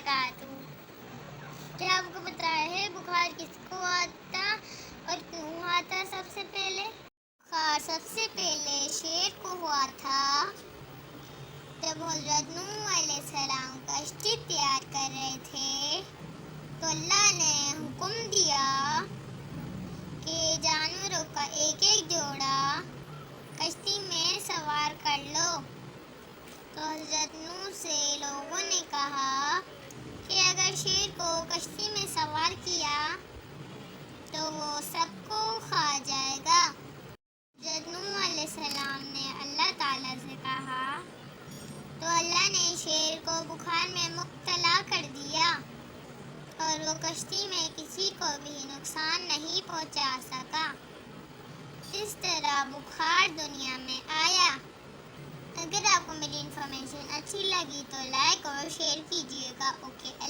وبرکاتہ۔ کیا آپ کو پتا ہے بخار کس کو آتا اور کیوں آتا؟ سب سے پہلے بخار سب سے پہلے شیر کو ہوا تھا جب حضرت نوح علیہ السلام کشتی تیار کر رہے تھے، تو اللہ نے حکم دیا کہ جانوروں کا ایک ایک جوڑا کشتی میں سوار کر لو۔ تو حضرت نوح سے لوگوں نے کہا کہ اگر شیر کو کشتی میں سوار کیا تو وہ سب کو کھا جائے گا۔ حضرت نوح علیہ السلام نے اللہ تعالیٰ سے کہا تو اللہ نے شیر کو بخار میں مبتلا کر دیا اور وہ کشتی میں کسی کو بھی نقصان نہیں پہنچا سکا۔ اس طرح بخار دنیا میں آیا۔ اگر آپ کو میری انفارمیشن اچھی لگی تو لائک اور شیئر کیجیے گا۔ اوکے۔